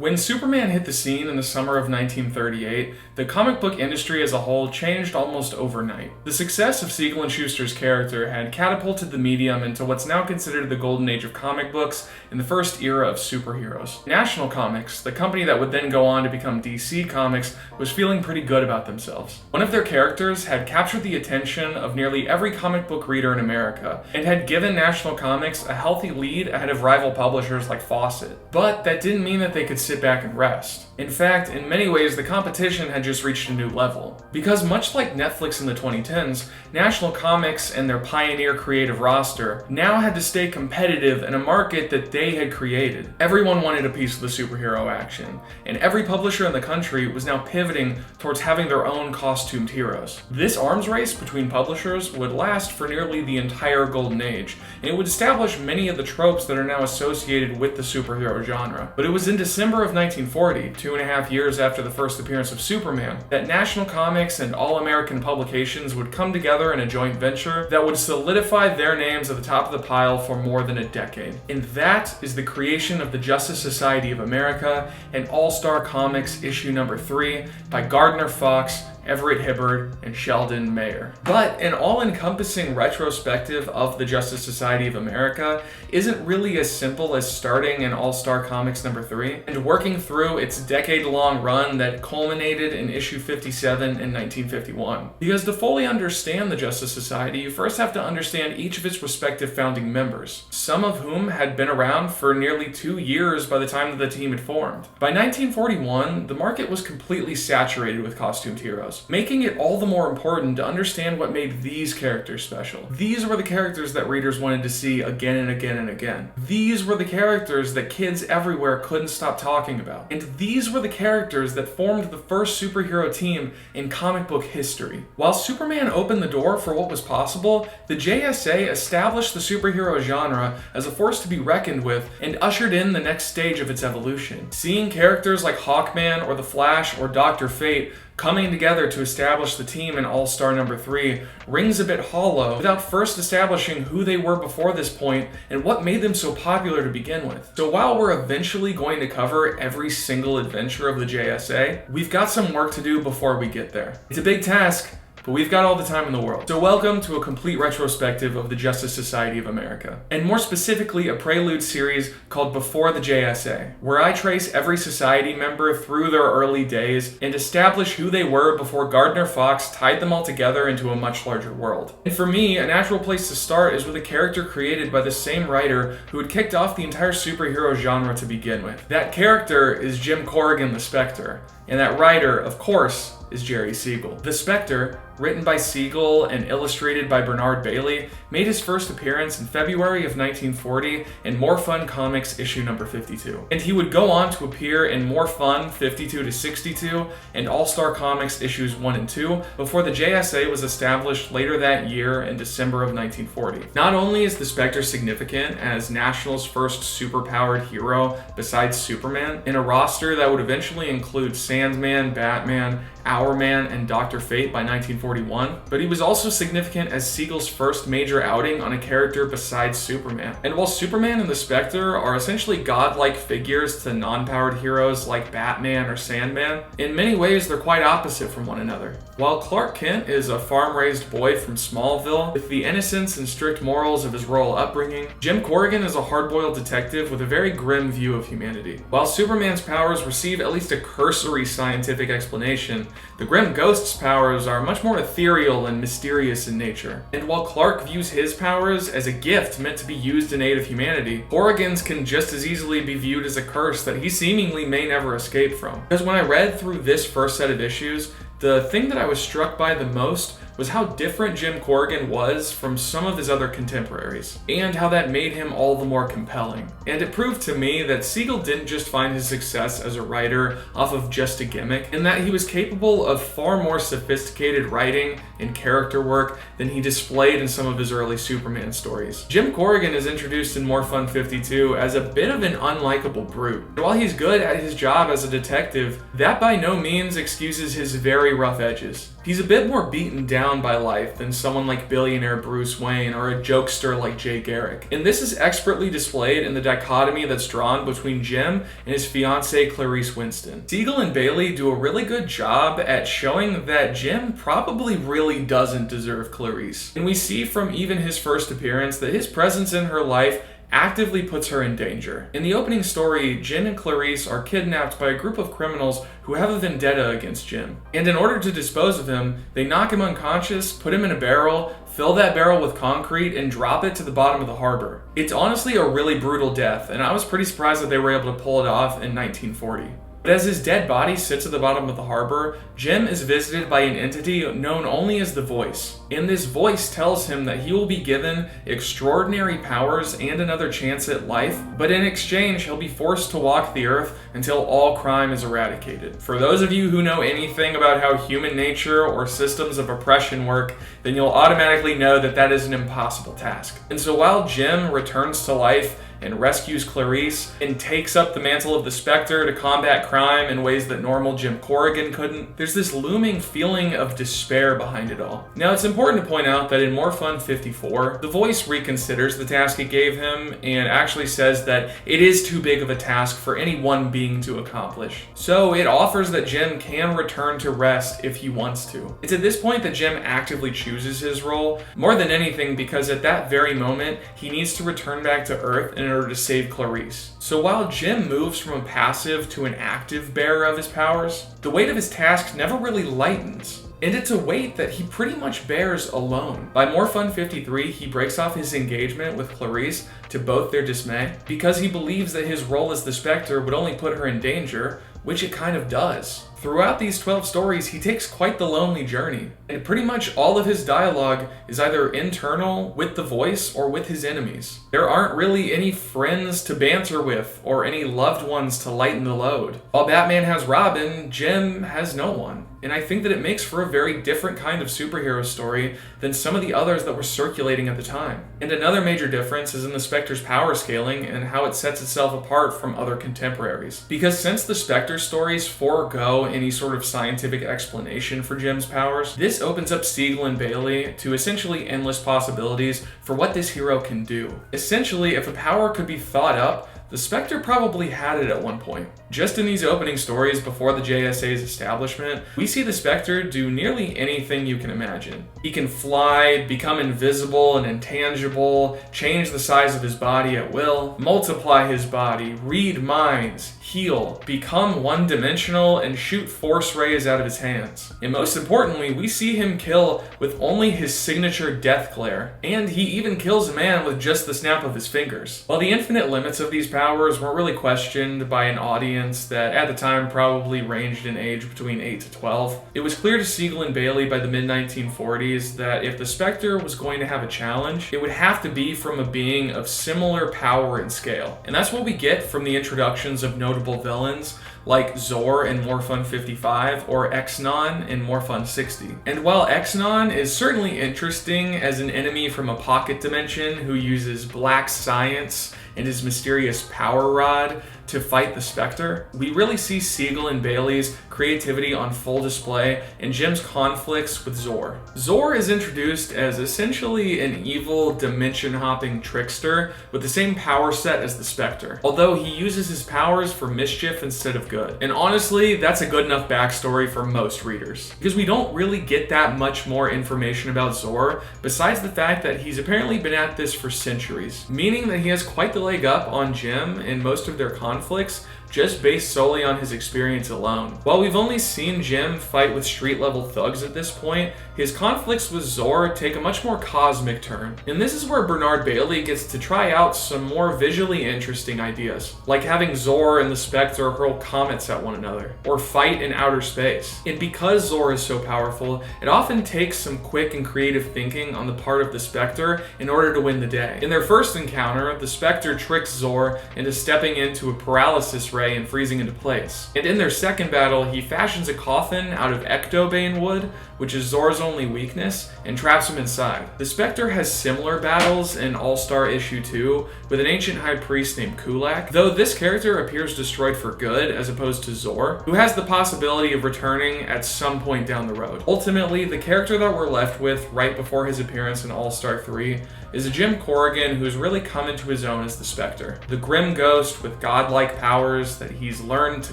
When Superman hit the scene in the summer of 1938, the comic book industry as a whole changed almost overnight. The success of Siegel and Shuster's character had catapulted the medium into what's now considered the golden age of comic books and the first era of superheroes. National Comics, the company that would then go on to become DC Comics, was feeling pretty good about themselves. One of their characters had captured the attention of nearly every comic book reader in America, and had given National Comics a healthy lead ahead of rival publishers like Fawcett. But that didn't mean that they could sit back and rest. In fact, in many ways, the competition had just reached a new level. Because much like Netflix in the 2010s, National Comics and their pioneer creative roster now had to stay competitive in a market that they had created. Everyone wanted a piece of the superhero action, and every publisher in the country was now pivoting towards having their own costumed heroes. This arms race between publishers would last for nearly the entire golden age, and it would establish many of the tropes that are now associated with the superhero genre. But it was in December of 1940, 2.5 years after the first appearance of Superman, that National Comics and All-American Publications would come together in a joint venture that would solidify their names at the top of the pile for more than a decade. And that is the creation of the Justice Society of America and All-Star Comics issue number 3 by Gardner Fox, Everett Hibbard, and Sheldon Mayer. But an all-encompassing retrospective of the Justice Society of America isn't really as simple as starting in All-Star Comics number 3 and working through its decade-long run that culminated in issue 57 in 1951. Because to fully understand the Justice Society, you first have to understand each of its respective founding members, some of whom had been around for nearly 2 years by the time that the team had formed. By 1941, the market was completely saturated with costumed heroes, making it all the more important to understand what made these characters special. These were the characters that readers wanted to see again and again and again. These were the characters that kids everywhere couldn't stop talking about. And these were the characters that formed the first superhero team in comic book history. While Superman opened the door for what was possible, the JSA established the superhero genre as a force to be reckoned with and ushered in the next stage of its evolution. Seeing characters like Hawkman or the Flash or Dr. Fate coming together to establish the team in All-Star number 3 rings a bit hollow without first establishing who they were before this point and what made them so popular to begin with. So while we're eventually going to cover every single adventure of the JSA, we've got some work to do before we get there. It's a big task, but we've got all the time in the world. So welcome to a complete retrospective of the Justice Society of America, and more specifically a prelude series called Before the JSA, where I trace every society member through their early days and establish who they were before Gardner Fox tied them all together into a much larger world. And for me, a natural place to start is with a character created by the same writer who had kicked off the entire superhero genre to begin with. That character is Jim Corrigan, the Spectre, and that writer, of course, is Jerry Siegel. The Spectre, written by Siegel and illustrated by Bernard Bailey, made his first appearance in February of 1940 in More Fun Comics issue number 52. And he would go on to appear in More Fun 52 to 62 and All-Star Comics issues 1 and 2 before the JSA was established later that year in December of 1940. Not only is the Spectre significant as National's first superpowered hero besides Superman, in a roster that would eventually include Sandman, Batman, Hourman, and Dr. Fate by 1941, but he was also significant as Siegel's first major outing on a character besides Superman. And while Superman and the Spectre are essentially godlike figures to non-powered heroes like Batman or Sandman, in many ways they're quite opposite from one another. While Clark Kent is a farm-raised boy from Smallville with the innocence and strict morals of his rural upbringing, Jim Corrigan is a hard-boiled detective with a very grim view of humanity. While Superman's powers receive at least a cursory scientific explanation, the Grim Ghost's powers are much more ethereal and mysterious in nature. And while Clark views his powers as a gift meant to be used in aid of humanity, Corrigan's can just as easily be viewed as a curse that he seemingly may never escape from. Because when I read through this first set of issues, the thing that I was struck by the most was how different Jim Corrigan was from some of his other contemporaries, and how that made him all the more compelling. And it proved to me that Siegel didn't just find his success as a writer off of just a gimmick, and that he was capable of far more sophisticated writing and character work than he displayed in some of his early Superman stories. Jim Corrigan is introduced in More Fun 52 as a bit of an unlikable brute. And while he's good at his job as a detective, that by no means excuses his very rough edges. He's a bit more beaten down down by life than someone like billionaire Bruce Wayne or a jokester like Jay Garrick. And this is expertly displayed in the dichotomy that's drawn between Jim and his fiancée Clarice Winston. Siegel and Bailey do a really good job at showing that Jim probably really doesn't deserve Clarice. And we see from even his first appearance that his presence in her life actively puts her in danger. In the opening story, Jim and Clarice are kidnapped by a group of criminals who have a vendetta against Jim. And in order to dispose of him, they knock him unconscious, put him in a barrel, fill that barrel with concrete, and drop it to the bottom of the harbor. It's honestly a really brutal death, and I was pretty surprised that they were able to pull it off in 1940. But as his dead body sits at the bottom of the harbor, Jim is visited by an entity known only as the Voice. And this voice tells him that he will be given extraordinary powers and another chance at life, but in exchange he'll be forced to walk the earth until all crime is eradicated. For those of you who know anything about how human nature or systems of oppression work, then you'll automatically know that that is an impossible task. And so while Jim returns to life and rescues Clarice and takes up the mantle of the Spectre to combat crime in ways that normal Jim Corrigan couldn't, there's this looming feeling of despair behind it all. Now, it's important to point out that in More Fun 54, the Voice reconsiders the task it gave him and actually says that it is too big of a task for any one being to accomplish. So it offers that Jim can return to rest if he wants to. It's at this point that Jim actively chooses his role, more than anything because at that very moment, he needs to return back to Earth in order to save Clarice. So while Jim moves from a passive to an active bearer of his powers, the weight of his task never really lightens. And it's a weight that he pretty much bears alone. By More Fun 53, he breaks off his engagement with Clarice to both their dismay, because he believes that his role as the Spectre would only put her in danger, which it kind of does. Throughout these 12 stories, he takes quite the lonely journey, and pretty much all of his dialogue is either internal with the Voice or with his enemies. There aren't really any friends to banter with or any loved ones to lighten the load. While Batman has Robin, Jim has no one. And I think that it makes for a very different kind of superhero story than some of the others that were circulating at the time. And another major difference is in the Spectre's power scaling and how it sets itself apart from other contemporaries. Because since the Spectre stories forego any sort of scientific explanation for Jim's powers, this opens up Siegel and Bailey to essentially endless possibilities for what this hero can do. Essentially, if a power could be thought up, the Spectre probably had it at one point. Just in these opening stories before the JSA's establishment, we see the Spectre do nearly anything you can imagine. He can fly, become invisible and intangible, change the size of his body at will, multiply his body, read minds, heal, become one-dimensional, and shoot force rays out of his hands. And most importantly, we see him kill with only his signature death glare, and he even kills a man with just the snap of his fingers. While the infinite limits of these powers weren't really questioned by an audience that at the time probably ranged in age between 8 to 12, it was clear to Siegel and Bailey by the mid-1940s that if the Spectre was going to have a challenge, it would have to be from a being of similar power and scale. And that's what we get from the introductions of notable villains like Zor in More Fun 55 or Xenon in More Fun 60. And while Xenon is certainly interesting as an enemy from a pocket dimension who uses black science and his mysterious power rod to fight the Spectre, we really see Siegel and Bailey's creativity on full display in Jim's conflicts with Zor. Zor is introduced as essentially an evil dimension-hopping trickster with the same power set as the Spectre, although he uses his powers for mischief instead of good. And honestly, that's a good enough backstory for most readers, because we don't really get that much more information about Zor besides the fact that he's apparently been at this for centuries, meaning that he has quite the leg up on Jim in most of their conflicts, just based solely on his experience alone. While we've only seen Jim fight with street-level thugs at this point, his conflicts with Zor take a much more cosmic turn. And this is where Bernard Bailey gets to try out some more visually interesting ideas, like having Zor and the Spectre hurl comets at one another, or fight in outer space. And because Zor is so powerful, it often takes some quick and creative thinking on the part of the Spectre in order to win the day. In their first encounter, the Spectre tricks Zor into stepping into a paralysis ray and freezing into place. And in their second battle, he fashions a coffin out of ectobane wood, which is Zor's only weakness, and traps him inside. The Spectre has similar battles in All-Star issue 2 with an ancient high priest named Kulak, though this character appears destroyed for good as opposed to Zor, who has the possibility of returning at some point down the road. Ultimately, the character that we're left with right before his appearance in All-Star 3 is a Jim Corrigan who's really come into his own as the Spectre. The grim ghost with godlike powers that he's learned to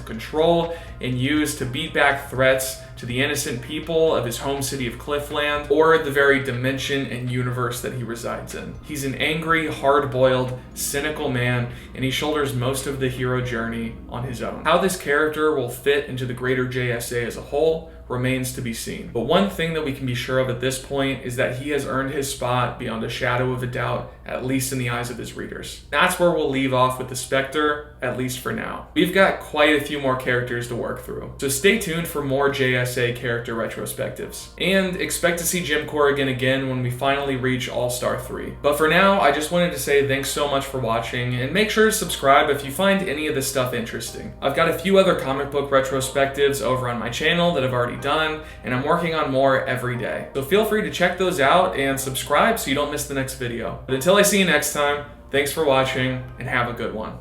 control and use to beat back threats to the innocent people of his home city of Cliffland, or the very dimension and universe that he resides in. He's an angry, hard-boiled, cynical man, and he shoulders most of the hero journey on his own. How this character will fit into the greater JSA as a whole remains to be seen. But one thing that we can be sure of at this point is that he has earned his spot beyond a shadow of a doubt, at least in the eyes of his readers. That's where we'll leave off with the Spectre, at least for now. We've got quite a few more characters to work through, so stay tuned for more JSA character retrospectives. And expect to see Jim Corrigan again when we finally reach All-Star 3. But for now, I just wanted to say thanks so much for watching, and make sure to subscribe if you find any of this stuff interesting. I've got a few other comic book retrospectives over on my channel that I've already done, and I'm working on more every day. So feel free to check those out and subscribe so you don't miss the next video. But until I see you next time, thanks for watching and have a good one.